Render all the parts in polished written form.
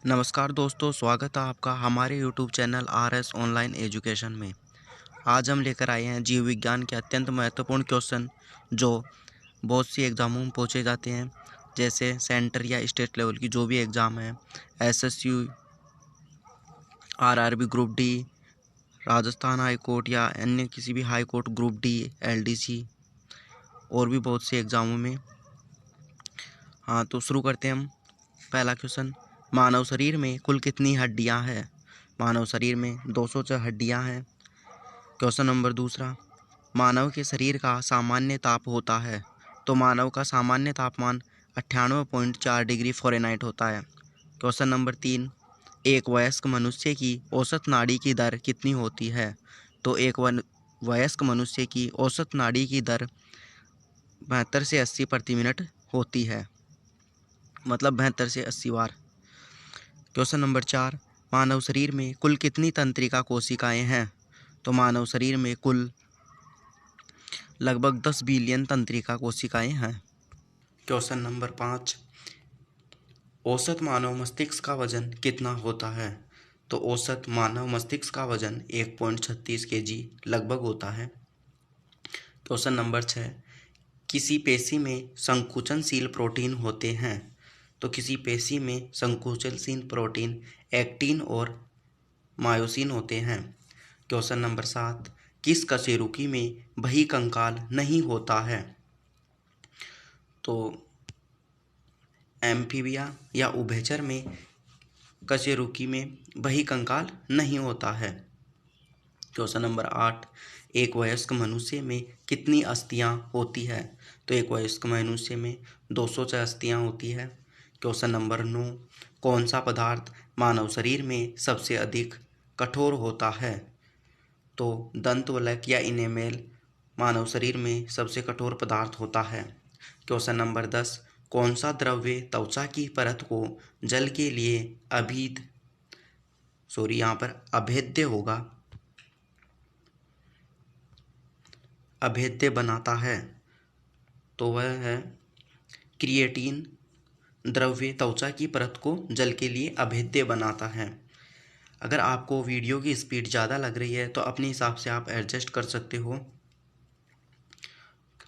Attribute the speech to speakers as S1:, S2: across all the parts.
S1: नमस्कार दोस्तों, स्वागत है आपका हमारे YouTube channel RS online education में। आज हम लेकर आए हैं जीव विज्ञान के अत्यंत महत्वपूर्ण क्वेश्चन जो बहुत सी एग्ज़ामों में पूछे जाते हैं, जैसे सेंटर या स्टेट लेवल की जो भी एग्ज़ाम है, SSU, RRB group D, Rajasthan high court या अन्य किसी भी high court group D, LDC और भी बहुत सी एग्ज़ामों में। हाँ, तो शुरू करते हैं हम। पहला क्वेश्चन, मानव शरीर में कुल कितनी हड्डियां हैं? मानव शरीर में 204 हड्डियां हैं। क्वेश्चन नंबर दूसरा, मानव के शरीर का सामान्य ताप होता है? तो मानव का सामान्य तापमान 98.4 डिग्री फ़ारेनहाइट होता है। क्वेश्चन नंबर तीन, एक वयस्क मनुष्य की औसत नाड़ी की दर कितनी होती है? तो एक वयस्क मनुष्य की औसत नाड़ी की दर 72 से 80 प्रति मिनट होती है, मतलब 72 से 80 बार। क्वेश्चन नंबर चार, मानव शरीर में कुल कितनी तंत्रिका कोशिकाएं हैं? तो मानव शरीर में कुल लगभग 10 बिलियन तंत्रिका कोशिकाएं हैं। क्वेश्चन नंबर पाँच, औसत मानव मस्तिष्क का वजन कितना होता है? तो औसत मानव मस्तिष्क का वजन 1.36 kg लगभग होता है। क्वेश्चन नंबर छः, किसी पेशी में संकुचनशील प्रोटीन होते हैं? तो किसी पेशी में संकुचनशील प्रोटीन एक्टिन और मायोसिन होते हैं। क्वेश्चन नंबर सात, किस कशेरुकी में बहिकंकाल नहीं होता है? तो एम्फीबिया या उभयचर में कशेरुकी में बहिकंकाल नहीं होता है। क्वेश्चन नंबर आठ, एक वयस्क मनुष्य में कितनी अस्थियां होती है? तो एक वयस्क मनुष्य में 204 अस्थियां होती है। क्वेश्चन नंबर नौ, कौन सा पदार्थ मानव शरीर में सबसे अधिक कठोर होता है? तो दंतवल्क या इनेमेल मानव शरीर में सबसे कठोर पदार्थ होता है। क्वेश्चन नंबर 10, कौन सा द्रव्य त्वचा की परत को जल के लिए अभेद्य बनाता है? तो वह है क्रिएटिन। द्रव्य त्वचा की परत को जल के लिए अभेद्य बनाता है। अगर आपको वीडियो की स्पीड ज़्यादा लग रही है तो अपने हिसाब से आप एडजस्ट कर सकते हो।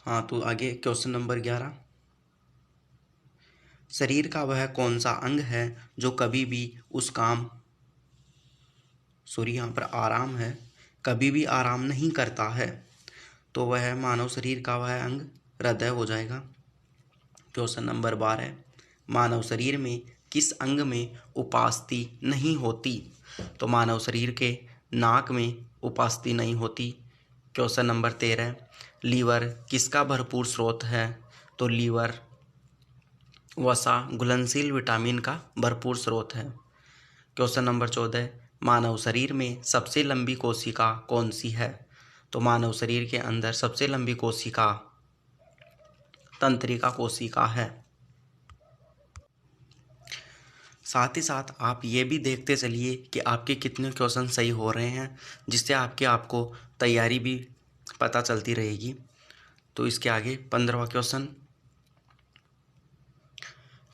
S1: हाँ, तो आगे क्वेश्चन नंबर 11, शरीर का वह कौन सा अंग है जो कभी भी यहाँ पर आराम है, कभी भी आराम नहीं करता है? तो वह मानव शरीर का वह अंग हृदय हो जाएगा। क्वेश्चन नंबर 12, मानव शरीर में किस अंग में उपास्थि नहीं होती? तो मानव शरीर के नाक में उपास्थि नहीं होती। क्वेश्चन नंबर 13, लीवर किसका भरपूर स्रोत है? तो लीवर वसा घुलनशील विटामिन का भरपूर स्रोत है। क्वेश्चन नंबर 14, मानव शरीर में सबसे लंबी कोशिका कौन सी है? तो मानव शरीर के अंदर सबसे लंबी कोशिका तंत्रिका कोशिका है। साथ ही साथ आप ये भी देखते चलिए कि आपके कितने क्वेश्चन सही हो रहे हैं, जिससे आपको तैयारी भी पता चलती रहेगी। तो इसके आगे 15वां क्वेश्चन,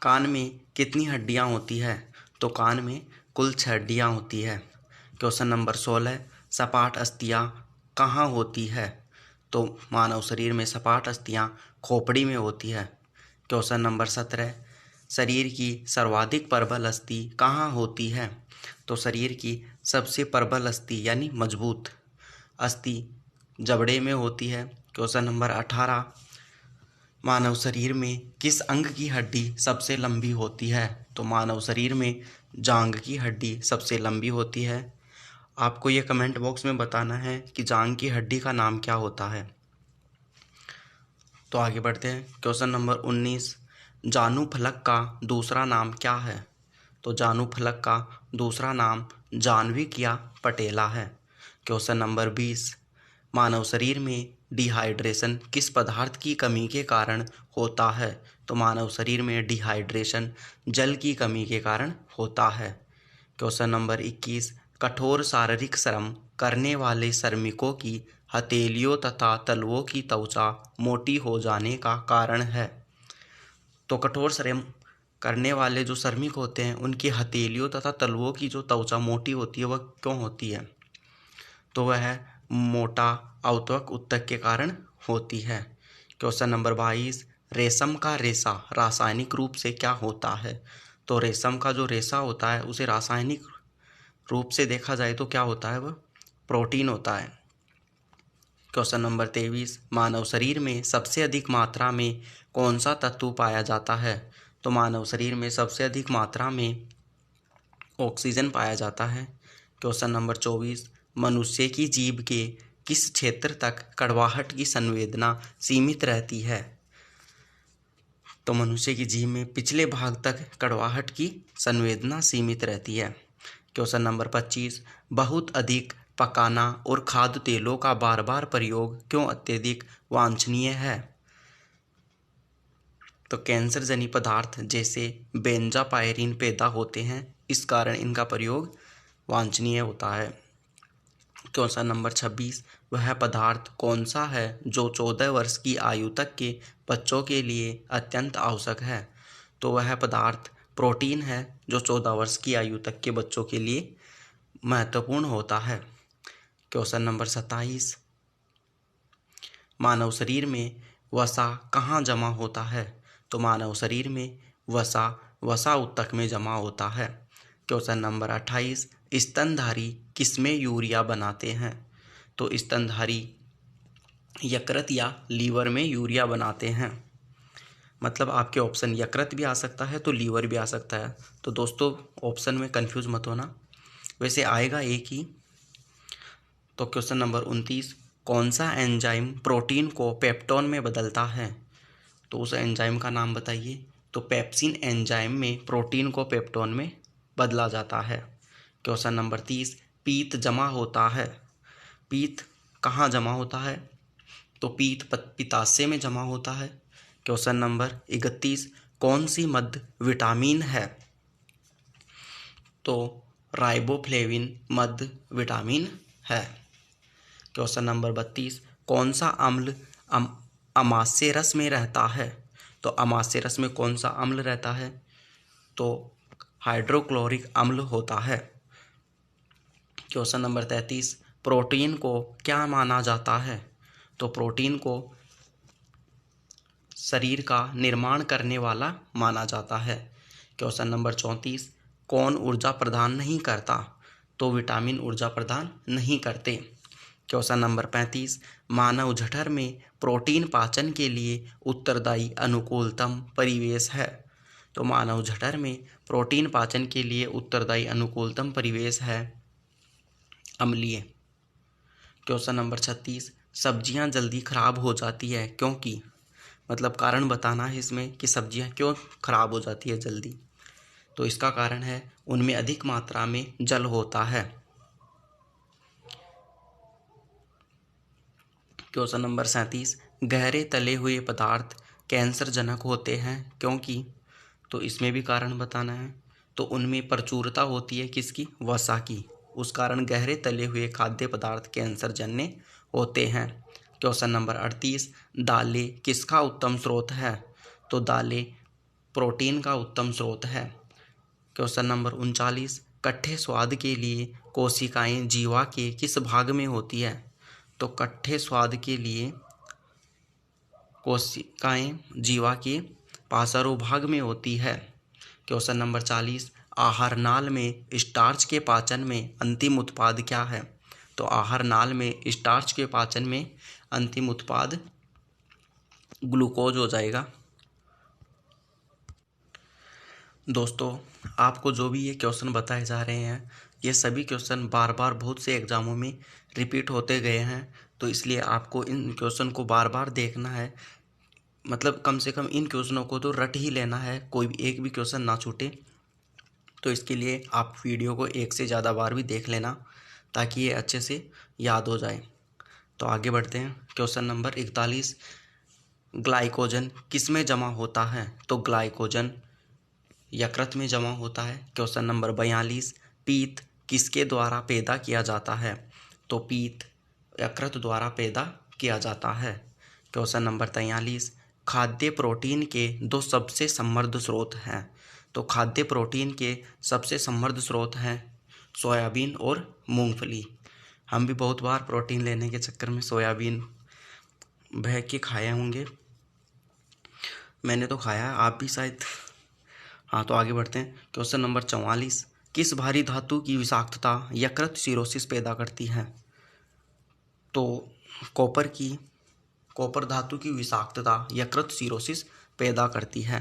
S1: कान में कितनी हड्डियां होती है? तो कान में कुल 6 हड्डियां होती है। क्वेश्चन नंबर 16, सपाट अस्थियां कहाँ होती है? तो मानव शरीर में सपाट अस्थियां खोपड़ी में होती है। क्वेश्चन नंबर 17, शरीर की सर्वाधिक प्रबल अस्थि कहाँ होती है? तो शरीर की सबसे प्रबल अस्थि यानी मजबूत अस्थि जबड़े में होती है। क्वेश्चन नंबर 18, मानव शरीर में किस अंग की हड्डी सबसे लंबी होती है? तो मानव शरीर में जांघ की हड्डी सबसे लंबी होती है। आपको ये कमेंट बॉक्स में बताना है कि जांघ की हड्डी का नाम क्या होता है। तो आगे बढ़ते हैं। क्वेश्चन नंबर 19, जानू फलक का दूसरा नाम क्या है? तो जानू फलक का दूसरा नाम जानविक या पटेला है। क्वेश्चन नंबर 20, मानव शरीर में डिहाइड्रेशन किस पदार्थ की कमी के कारण होता है? तो मानव शरीर में डिहाइड्रेशन जल की कमी के कारण होता है। क्वेश्चन नंबर 21, कठोर शारीरिक श्रम करने वाले श्रमिकों की हथेलियों तथा तलवों की त्वचा मोटी हो जाने का कारण है? तो कठोर श्रम करने वाले जो श्रमिक होते हैं उनकी हथेलियों तथा तलवों की जो त्वचा मोटी होती है वह क्यों होती है? तो वह मोटा अवत्वक ऊतक के कारण होती है। क्वेश्चन नंबर 22, रेशम का रेशा रासायनिक रूप से क्या होता है? तो रेशम का जो रेशा होता है उसे रासायनिक रूप से देखा जाए तो क्या होता है? वह प्रोटीन होता है। क्वेश्चन नंबर 23, मानव शरीर में सबसे अधिक मात्रा में कौन सा तत्व पाया जाता है? तो मानव शरीर में सबसे अधिक मात्रा में ऑक्सीजन पाया जाता है। क्वेश्चन नंबर 24, मनुष्य की जीभ के किस क्षेत्र तक कड़वाहट की संवेदना सीमित रहती है? तो मनुष्य की जीभ में पिछले भाग तक कड़वाहट की संवेदना सीमित रहती है। क्वेश्चन नंबर 25, बहुत अधिक पकाना और खाद्य तेलों का बार बार प्रयोग क्यों अत्यधिक वांछनीय है? तो कैंसर जनित पदार्थ जैसे बेंजापायरिन पैदा होते हैं, इस कारण इनका प्रयोग वांछनीय होता है। क्वेश्चन नंबर 26, वह पदार्थ कौन सा है जो 14 वर्ष की आयु तक के बच्चों के लिए अत्यंत आवश्यक है? तो वह पदार्थ प्रोटीन है जो 14 वर्ष की आयु तक के बच्चों के लिए महत्वपूर्ण होता है। क्वेश्चन नंबर 27, मानव शरीर में वसा कहाँ जमा होता है? तो मानव शरीर में वसा ऊतक में जमा होता है। क्वेश्चन नंबर 28, स्तनधारी किसमें यूरिया बनाते हैं? तो स्तनधारी यकृत या लीवर में यूरिया बनाते हैं। मतलब आपके ऑप्शन यकृत भी आ सकता है तो लीवर भी आ सकता है, तो दोस्तों ऑप्शन में कंफ्यूज मत होना, वैसे आएगा एक ही। तो क्वेश्चन नंबर 29, कौन सा एंजाइम प्रोटीन को पेप्टोन में बदलता है? तो उस एंजाइम का नाम बताइए। तो पेप्सिन एंजाइम में प्रोटीन को पेप्टोन में बदला जाता है। क्वेश्चन नंबर 30, पीत जमा होता है। पीत कहाँ जमा होता है? तो पीत पित्ताशय में जमा होता है। क्वेश्चन नंबर 31, कौन सी मध्य विटामिन है? तो राइबोफ्लेविन मध्य विटामिन है। क्वेश्चन नंबर 32, कौन सा अम्ल अमाशय रस में रहता है? तो अमाशय रस में कौन सा अम्ल रहता है? तो हाइड्रोक्लोरिक अम्ल होता है। क्वेश्चन नंबर 33, प्रोटीन को क्या माना जाता है? तो प्रोटीन को शरीर का निर्माण करने वाला माना जाता है। क्वेश्चन नंबर 34, कौन ऊर्जा प्रदान नहीं करता? तो विटामिन ऊर्जा प्रदान नहीं करते। क्वेश्चन नंबर 35, मानव जठर में प्रोटीन पाचन के लिए उत्तरदायी अनुकूलतम परिवेश है। तो मानव जठर में प्रोटीन पाचन के लिए उत्तरदायी अनुकूलतम परिवेश है अम्लीय। क्वेश्चन नंबर 36, सब्जियां जल्दी खराब हो जाती है क्योंकि, मतलब कारण बताना है इसमें कि सब्जियां क्यों खराब हो जाती है जल्दी। तो इसका कारण है उनमें अधिक मात्रा में जल होता है। क्वेश्चन नंबर 37, गहरे तले हुए पदार्थ कैंसर जनक होते हैं क्योंकि, तो इसमें भी कारण बताना है। तो उनमें प्रचुरता होती है किसकी? वसा की, उस कारण गहरे तले हुए खाद्य पदार्थ कैंसर जन्य होते हैं। क्वेश्चन नंबर 38, दालें किसका उत्तम स्रोत है? तो दालें प्रोटीन का उत्तम स्रोत है। क्वेश्चन नंबर 39, कट्ठे स्वाद के लिए कोशिकाएं जीवा के किस भाग में होती है? तो कट्ठे स्वाद के लिए कोशिकाएं जीवा के पार्श्व भाग में होती है। क्वेश्चन नंबर 40, आहार नाल में स्टार्च के पाचन में अंतिम उत्पाद क्या है? तो आहार नाल में स्टार्च के पाचन में अंतिम उत्पाद ग्लूकोज हो जाएगा। दोस्तों आपको जो भी ये क्वेश्चन बताए जा रहे हैं, ये सभी क्वेश्चन बार बार बहुत से एग्जामों में रिपीट होते गए हैं, तो इसलिए आपको इन क्वेश्चन को बार बार देखना है। मतलब कम से कम इन क्वेश्चनों को तो रट ही लेना है, कोई भी एक भी क्वेश्चन ना छूटे। तो इसके लिए आप वीडियो को एक से ज़्यादा बार भी देख लेना ताकि ये अच्छे से याद हो जाए। तो आगे बढ़ते हैं। क्वेश्चन नंबर 41, ग्लाइकोजन किस में जमा होता है? तो ग्लाइकोजन यकृत में जमा होता है। क्वेश्चन नंबर 42, पीत किसके द्वारा पैदा किया जाता है? तो पीत यकृत द्वारा पैदा किया जाता है। क्वेश्चन नंबर 43, खाद्य प्रोटीन के दो सबसे समृद्ध स्रोत हैं। तो खाद्य प्रोटीन के सबसे समृद्ध स्रोत हैं सोयाबीन और मूंगफली। हम भी बहुत बार प्रोटीन लेने के चक्कर में सोयाबीन बह के खाए होंगे, मैंने तो खाया है, आप भी शायद। हाँ, तो आगे बढ़ते हैं। क्वेश्चन नंबर 44, किस भारी धातु की विषाक्तता यकृत सिरोसिस पैदा करती है? तो कॉपर धातु की विषाक्तता यकृत सिरोसिस पैदा करती है।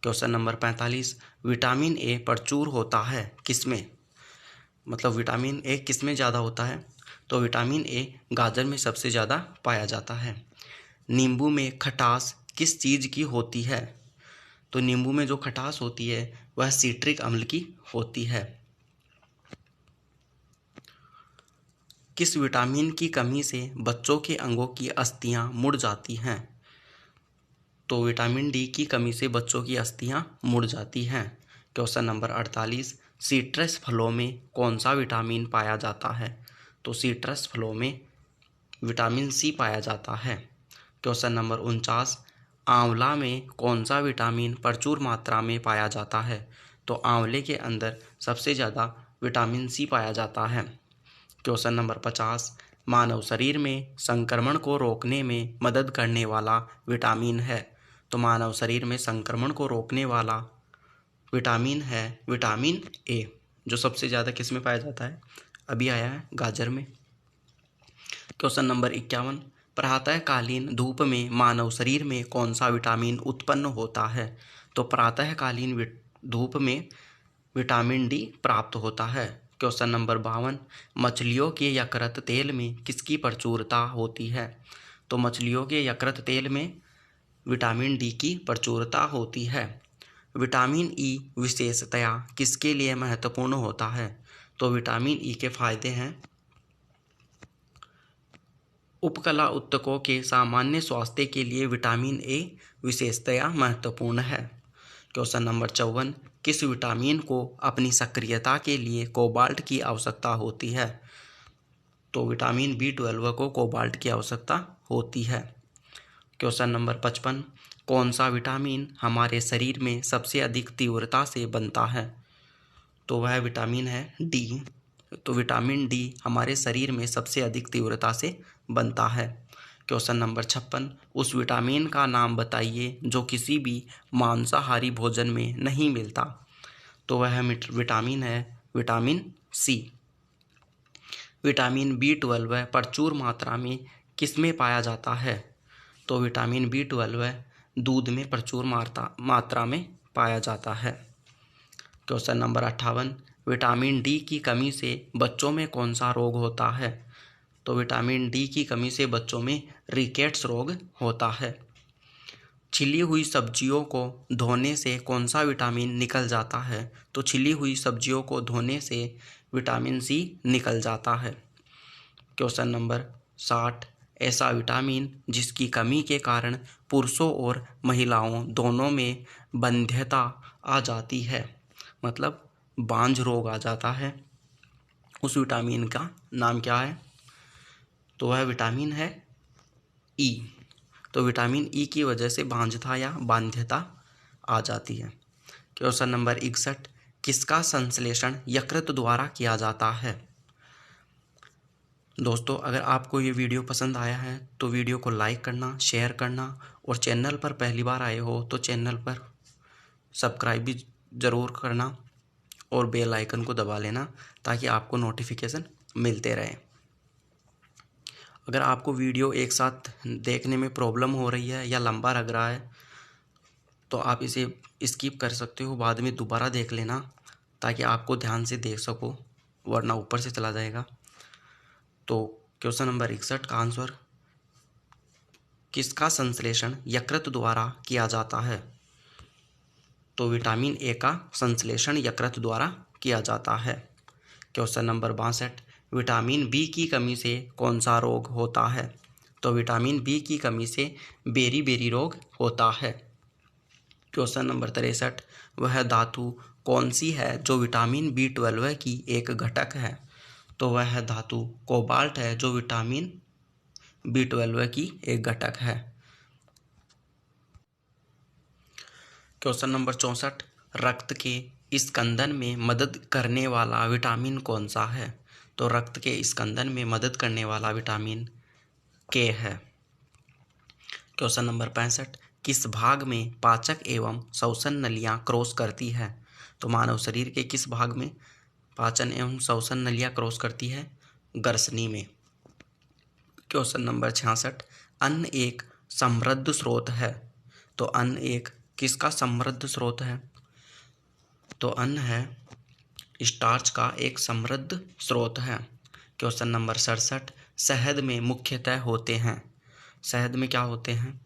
S1: क्वेश्चन नंबर 45, विटामिन ए प्रचुर होता है किसमें? मतलब विटामिन ए किसमें ज़्यादा होता है? तो विटामिन ए गाजर में सबसे ज़्यादा पाया जाता है। नींबू में खटास किस चीज़ की होती है? तो नींबू में जो खटास होती है वह सिट्रिक अम्ल की होती है। किस विटामिन की कमी से बच्चों के अंगों की अस्थियां मुड़ जाती हैं? तो विटामिन डी की कमी से बच्चों की अस्थियां मुड़ जाती हैं। क्वेश्चन नंबर 48, सिट्रस फलों में कौन सा विटामिन पाया जाता है? तो सिट्रस फलों में विटामिन सी पाया जाता है। क्वेश्चन नंबर 49, आंवला में कौन सा विटामिन प्रचुर मात्रा में पाया जाता है? तो आंवले के अंदर सबसे ज़्यादा विटामिन सी पाया जाता है। क्वेश्चन नंबर 50, मानव शरीर में संक्रमण को रोकने में मदद करने वाला विटामिन है? तो मानव शरीर में संक्रमण को रोकने वाला विटामिन है विटामिन ए, जो सबसे ज़्यादा किस में पाया जाता है? अभी आया है गाजर में। क्वेश्चन नंबर 51, प्रातःकालीन धूप में मानव शरीर में कौन सा विटामिन उत्पन्न होता है? तो प्रातःकालीन धूप में विटामिन डी प्राप्त होता है। क्वेश्चन नंबर 52, मछलियों के यकृत तेल में किसकी प्रचुरता होती है? तो मछलियों के यकृत तेल में विटामिन डी की प्रचुरता होती है। विटामिन ई विशेषतया किसके लिए महत्वपूर्ण होता है? तो विटामिन ई के फायदे हैं, उपकला ऊतकों के सामान्य स्वास्थ्य के लिए विटामिन ए विशेषतया महत्वपूर्ण है। क्वेश्चन नंबर 54, किस विटामिन को अपनी सक्रियता के लिए कोबाल्ट की आवश्यकता होती है? तो विटामिन B12 को कोबाल्ट की आवश्यकता होती है। क्वेश्चन नंबर 55, कौन सा विटामिन हमारे शरीर में सबसे अधिक तीव्रता से बनता है? तो वह विटामिन है डी। तो विटामिन डी हमारे शरीर में सबसे अधिक तीव्रता से बनता है। क्वेश्चन नंबर 56, उस विटामिन का नाम बताइए जो किसी भी मांसाहारी भोजन में नहीं मिलता। तो वह विटामिन है विटामिन सी। विटामिन B12 प्रचुर मात्रा में किस में पाया जाता है? तो विटामिन B12 दूध में प्रचुर मात्रा में पाया जाता है। क्वेश्चन नंबर 58, विटामिन डी की कमी से बच्चों में कौन सा रोग होता है? तो विटामिन डी की कमी से बच्चों में रिकेट्स रोग होता है। छिली हुई सब्जियों को धोने से कौन सा विटामिन निकल जाता है? तो छिली हुई सब्जियों को धोने से विटामिन सी निकल जाता है। क्वेश्चन नंबर 60, ऐसा विटामिन जिसकी कमी के कारण पुरुषों और महिलाओं दोनों में बंध्यता आ जाती है, मतलब बांझ रोग आ जाता है, उस विटामिन का नाम क्या है? तो वह विटामिन है ई। तो विटामिन ई की वजह से बांझता या बांध्यता आ जाती है। क्वेश्चन नंबर 61, किसका संश्लेषण यकृत द्वारा किया जाता है? दोस्तों, अगर आपको ये वीडियो पसंद आया है तो वीडियो को लाइक करना, शेयर करना, और चैनल पर पहली बार आए हो तो चैनल पर सब्सक्राइब भी ज़रूर करना और बेल आइकन को दबा लेना ताकि आपको नोटिफिकेशन मिलते रहे। अगर आपको वीडियो एक साथ देखने में प्रॉब्लम हो रही है या लंबा लग रहा है तो आप इसे स्किप कर सकते हो, बाद में दोबारा देख लेना ताकि आपको ध्यान से देख सको, वरना ऊपर से चला जाएगा। तो क्वेश्चन नंबर 61 का आंसर, किसका संश्लेषण यकृत द्वारा किया जाता है? तो विटामिन ए का संश्लेषण यकृत द्वारा किया जाता है। क्वेश्चन नंबर 62, विटामिन बी की कमी से कौन सा रोग होता है? तो विटामिन बी की कमी से बेरी रोग होता है। क्वेश्चन नंबर 63, वह धातु कौन सी है जो विटामिन B12 की एक घटक है? तो वह धातु कोबाल्ट है जो विटामिन B12 की एक घटक है। क्वेश्चन नंबर 64, रक्त के स्कंदन में मदद करने वाला विटामिन कौन सा है? तो रक्त के स्कंदन में मदद करने वाला विटामिन के है। क्वेश्चन नंबर 65, किस भाग में पाचक एवं श्वसन नलियां क्रॉस करती है? तो मानव शरीर के किस भाग में पाचन एवं श्वसन नलियां क्रॉस करती है? ग्रसनी में। क्वेश्चन नंबर 66, अन्न एक समृद्ध स्रोत है। तो अन्न एक किसका समृद्ध स्रोत है? तो अन्न है स्टार्च का एक समृद्ध स्रोत है। क्वेश्चन नंबर 67, शहद में मुख्यतः होते हैं। शहद में क्या होते हैं?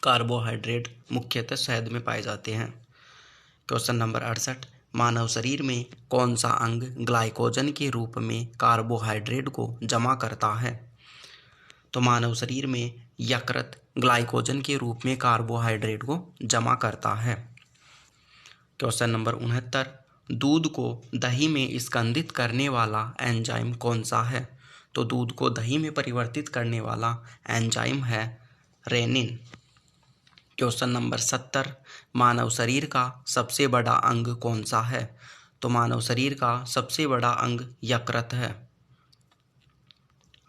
S1: कार्बोहाइड्रेट मुख्यतः शहद में पाए जाते हैं। क्वेश्चन नंबर 68, मानव शरीर में कौन सा अंग ग्लाइकोजन के रूप में कार्बोहाइड्रेट को जमा करता है? तो मानव शरीर में यकृत ग्लाइकोजन के रूप में कार्बोहाइड्रेट को जमा करता है। क्वेश्चन नंबर 69, दूध को दही में स्कंदित करने वाला एंजाइम कौन सा है? तो दूध को दही में परिवर्तित करने वाला एंजाइम है रेनिन। क्वेश्चन नंबर 70, मानव शरीर का सबसे बड़ा अंग कौन सा है? तो मानव शरीर का सबसे बड़ा अंग यकृत है।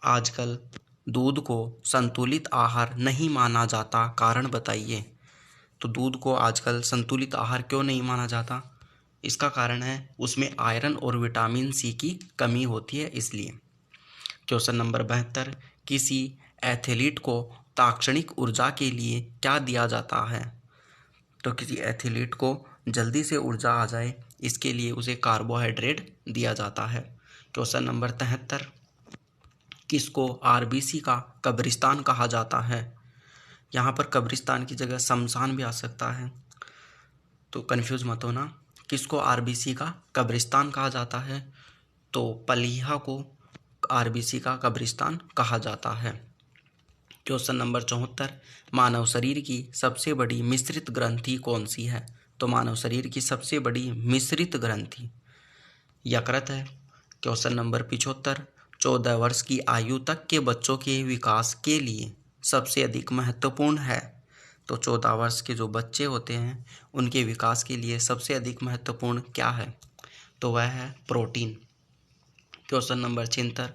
S1: आजकल दूध को संतुलित आहार नहीं माना जाता, कारण बताइए। तो दूध को आजकल संतुलित आहार क्यों नहीं माना जाता? इसका कारण है उसमें आयरन और विटामिन सी की कमी होती है, इसलिए। क्वेश्चन नंबर 72, किसी एथलीट को तात्क्षणिक ऊर्जा के लिए क्या दिया जाता है? तो किसी एथलीट को जल्दी से ऊर्जा आ जाए इसके लिए उसे कार्बोहाइड्रेट दिया जाता है। क्वेश्चन नंबर 73, किसको आरबीसी का कब्रिस्तान कहा जाता है? यहाँ पर कब्रिस्तान की जगह शमशान भी आ सकता है, तो कंफ्यूज मत होना। किसको आरबीसी का कब्रिस्तान कहा जाता है? तो पलीहा को आरबीसी का कब्रिस्तान कहा जाता है। क्वेश्चन नंबर 74, मानव शरीर की सबसे बड़ी मिश्रित ग्रंथि कौन सी है? तो मानव शरीर की सबसे बड़ी मिश्रित ग्रंथि यकृत है। क्वेश्चन नंबर 75, 14 वर्ष की आयु तक के बच्चों के विकास के लिए सबसे अधिक महत्वपूर्ण है। तो 14 वर्ष के जो बच्चे होते हैं उनके विकास के लिए सबसे अधिक महत्वपूर्ण क्या है? तो वह है प्रोटीन। क्वेश्चन नंबर 76,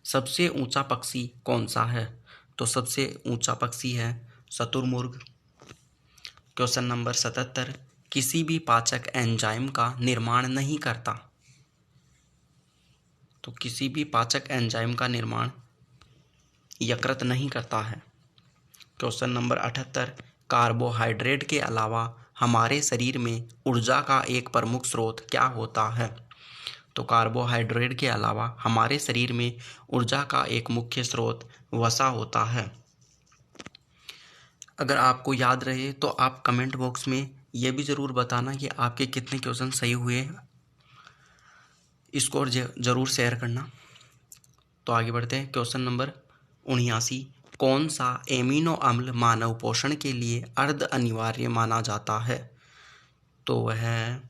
S1: सबसे ऊंचा पक्षी कौन सा है? तो सबसे ऊंचा पक्षी है शुतुरमुर्ग। क्वेश्चन नंबर 77, किसी भी पाचक एंजाइम का निर्माण नहीं करता। तो किसी भी पाचक एंजाइम का निर्माण यकृत नहीं करता है। क्वेश्चन नंबर 78, कार्बोहाइड्रेट के अलावा हमारे शरीर में ऊर्जा का एक प्रमुख स्रोत क्या होता है? तो कार्बोहाइड्रेट के अलावा हमारे शरीर में ऊर्जा का एक मुख्य स्रोत वसा होता है। अगर आपको याद रहे तो आप कमेंट बॉक्स में ये भी ज़रूर बताना कि आपके कितने क्वेश्चन सही हुए, इसको ज़रूर शेयर करना। तो आगे बढ़ते हैं। क्वेश्चन नंबर 79, कौन सा एमिनो अम्ल मानव पोषण के लिए अर्ध अनिवार्य माना जाता है? तो वह है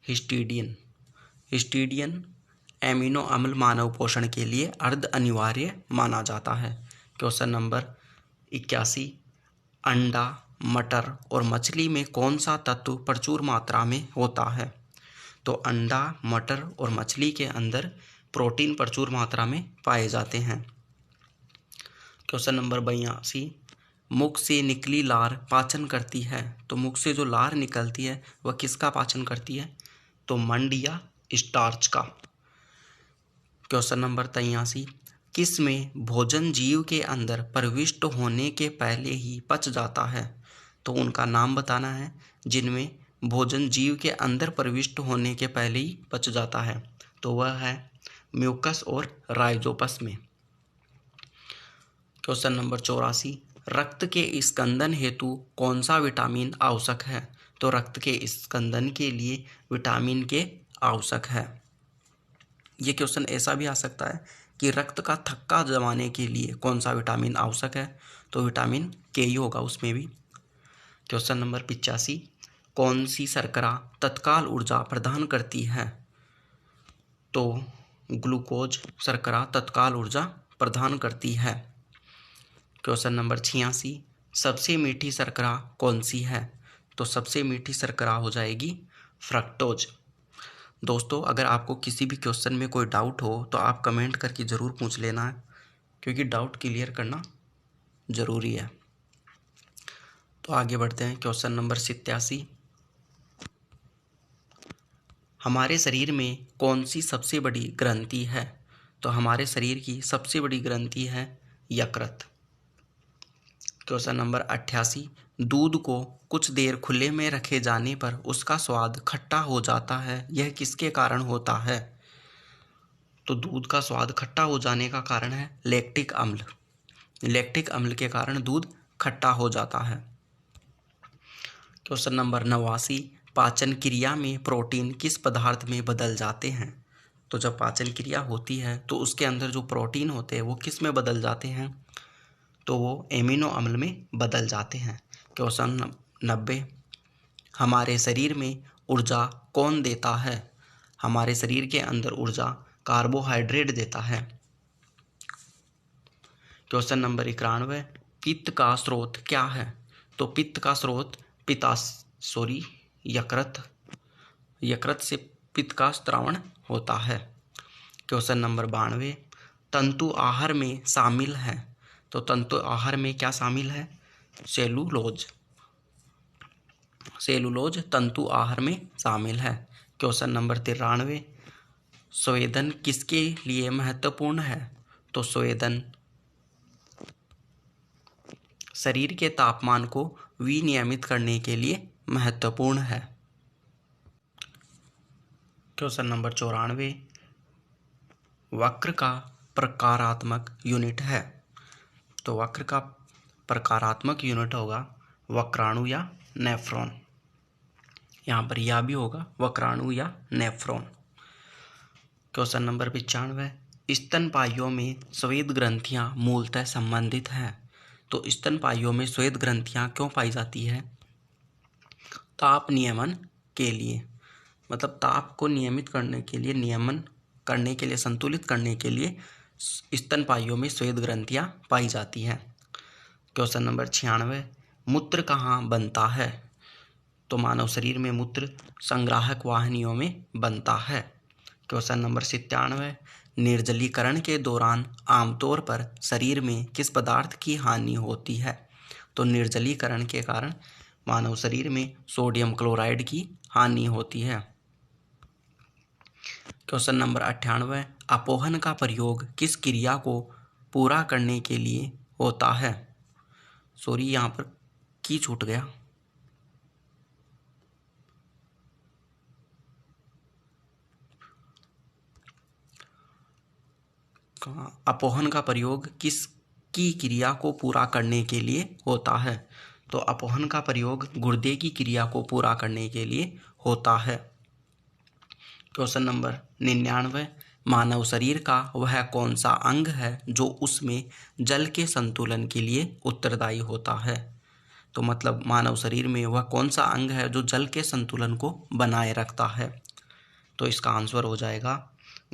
S1: हिस्टीडिन। हिस्टीडिन एमिनो अम्ल मानव पोषण के लिए अर्ध अनिवार्य माना जाता है। क्वेश्चन नंबर 81, अंडा, मटर और मछली में कौन सा तत्व प्रचुर मात्रा में होता है? तो अंडा, मटर और मछली के अंदर प्रोटीन प्रचुर मात्रा में पाए जाते हैं। क्वेश्चन नंबर 82, मुख से निकली लार पाचन करती है। तो मुख से जो लार निकलती है वह किसका पाचन करती है? तो मंड या स्टार्च का। क्वेश्चन नंबर 83, किस में भोजन जीव के अंदर प्रविष्ट होने के पहले ही पच जाता है? तो उनका नाम बताना है जिनमें भोजन जीव के अंदर प्रविष्ट होने के पहले ही पच जाता है। तो वह है म्यूकस और राइजोपस में। क्वेश्चन नंबर 84, रक्त के स्कंदन हेतु कौन सा विटामिन आवश्यक है? तो रक्त के स्कंदन के लिए विटामिन के आवश्यक है। ये क्वेश्चन ऐसा भी आ सकता है कि रक्त का थक्का जमाने के लिए कौन सा विटामिन आवश्यक है? तो विटामिन के ही होगा उसमें भी। क्वेश्चन नंबर 85, कौन सी शर्करा तत्काल ऊर्जा प्रदान करती है? तो ग्लूकोज शर्करा तत्काल ऊर्जा प्रदान करती है। क्वेश्चन नंबर 86, सबसे मीठी शर्करा कौन सी है? तो सबसे मीठी शर्करा हो जाएगी फ्रक्टोज। दोस्तों, अगर आपको किसी भी क्वेश्चन में कोई डाउट हो तो आप कमेंट करके ज़रूर पूछ लेना, क्योंकि डाउट क्लियर करना ज़रूरी है। तो आगे बढ़ते हैं। क्वेश्चन नंबर 87, हमारे शरीर में कौन सी सबसे बड़ी ग्रंथि है? तो हमारे शरीर की सबसे बड़ी ग्रंथि है यकृत। क्वेश्चन नंबर 88, दूध को कुछ देर खुले में रखे जाने पर उसका स्वाद खट्टा हो जाता है, यह किसके कारण होता है? तो दूध का स्वाद खट्टा हो जाने का कारण है लैक्टिक अम्ल। लैक्टिक अम्ल के कारण दूध खट्टा हो जाता है। क्वेश्चन नंबर 89, पाचन क्रिया में प्रोटीन किस पदार्थ में बदल जाते हैं? तो जब पाचन क्रिया होती है तो उसके अंदर जो प्रोटीन होते हैं वो किस में बदल जाते हैं? तो वो एमिनो अम्ल में बदल जाते हैं। क्वेश्चन 90, हमारे शरीर में ऊर्जा कौन देता है? हमारे शरीर के अंदर ऊर्जा कार्बोहाइड्रेट देता है। क्वेश्चन नंबर 91, पित्त का स्रोत क्या है? तो पित्त का स्रोत यकृत से पित्त का स्त्रावण होता है। क्वेश्चन नंबर 92, तंतु आहार में शामिल है। तो तंतु आहार में क्या शामिल है? सेलुलोज तंतु आहार में शामिल है। क्वेश्चन नंबर 93, संवेदन किसके लिए महत्वपूर्ण है? तो संवेदन शरीर के तापमान को विनियमित करने के लिए महत्वपूर्ण है। क्वेश्चन नंबर 94, वक्र का प्रकारात्मक यूनिट है। तो वक्र का प्रकारात्मक यूनिट होगा वक्राणु या नेफ्रॉन। यहाँ पर यह भी होगा वक्राणु या नेफ्रॉन। क्वेश्चन नंबर 95, स्तनपाइयों में श्वेत ग्रंथियाँ मूलतः संबंधित हैं। तो स्तनपाइयों में श्वेत ग्रंथियाँ क्यों पाई जाती है? ताप नियमन के लिए, मतलब ताप को नियमित करने के लिए, नियमन करने के लिए, संतुलित करने के लिए स्तनपाइयों में श्वेत ग्रंथियाँ पाई जाती हैं। क्वेश्चन नंबर 96, मूत्र कहाँ बनता है? तो मानव शरीर में मूत्र संग्राहक वाहिनियों में बनता है। क्वेश्चन नंबर 97, निर्जलीकरण के दौरान आमतौर पर शरीर में किस पदार्थ की हानि होती है? तो निर्जलीकरण के कारण मानव शरीर में सोडियम क्लोराइड की हानि होती है। क्वेश्चन नंबर 98, अपोहन का प्रयोग किस क्रिया को पूरा करने के लिए होता है? सॉरी, यहाँ पर की छूट गया। अपोहन का प्रयोग किसकी क्रिया को पूरा करने के लिए होता है? तो अपोहन का प्रयोग गुर्दे की क्रिया को पूरा करने के लिए होता है। क्वेश्चन नंबर 99, मानव शरीर का वह कौन सा अंग है जो उसमें जल के संतुलन के लिए उत्तरदायी होता है? तो मतलब मानव शरीर में वह कौन सा अंग है जो जल के संतुलन को बनाए रखता है? तो इसका आंसर हो जाएगा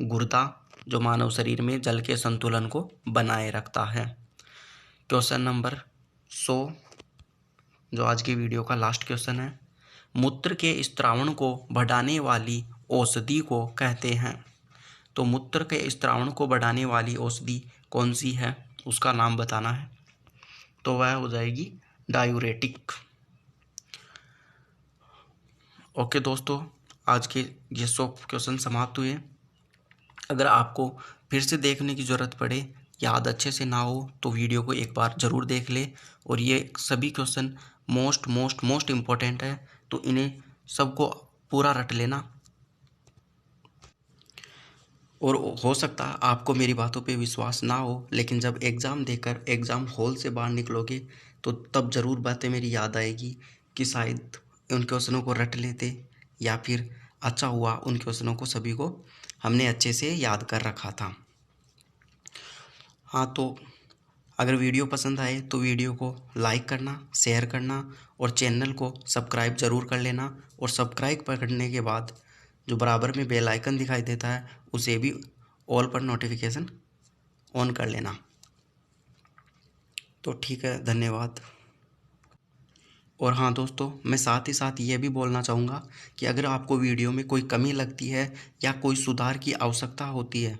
S1: गुर्दा, जो मानव शरीर में जल के संतुलन को बनाए रखता है। क्वेश्चन नंबर 100, जो आज की वीडियो का लास्ट क्वेश्चन है, मूत्र के स्त्रावण को बढ़ाने वाली औषधि को कहते हैं। तो मूत्र के स्त्रावण को बढ़ाने वाली औषधि कौन सी है, उसका नाम बताना है। तो वह हो जाएगी डायूरेटिक। ओके दोस्तों, आज के ये 100 क्वेश्चन समाप्त हुए। अगर आपको फिर से देखने की ज़रूरत पड़े, याद अच्छे से ना हो, तो वीडियो को एक बार ज़रूर देख ले। और ये सभी क्वेश्चन मोस्ट इम्पोर्टेंट है, तो इन्हें सबको पूरा रट लेना। और हो सकता है आपको मेरी बातों पे विश्वास ना हो, लेकिन जब एग्ज़ाम देकर एग्ज़ाम हॉल से बाहर निकलोगे तो तब ज़रूर बातें मेरी याद आएगी कि शायद उन क्वेश्चनों को रट लेते, या फिर अच्छा हुआ उन क्वेश्चनों को सभी को हमने अच्छे से याद कर रखा था। हाँ, तो अगर वीडियो पसंद आए तो वीडियो को लाइक करना, शेयर करना और चैनल को सब्सक्राइब ज़रूर कर लेना। और सब्सक्राइब करने के बाद जो बराबर में बेल आइकन दिखाई देता है उसे भी ऑल पर नोटिफिकेशन ऑन कर लेना। तो ठीक है, धन्यवाद। और हाँ दोस्तों, मैं साथ ही साथ ये भी बोलना चाहूँगा कि अगर आपको वीडियो में कोई कमी लगती है या कोई सुधार की आवश्यकता होती है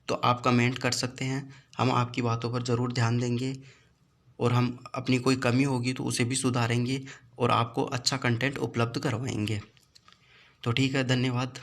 S1: तो आप कमेंट कर सकते हैं। हम आपकी बातों पर ज़रूर ध्यान देंगे और हम अपनी कोई कमी होगी तो उसे भी सुधारेंगे और आपको अच्छा कंटेंट उपलब्ध करवाएंगे। तो ठीक है, धन्यवाद।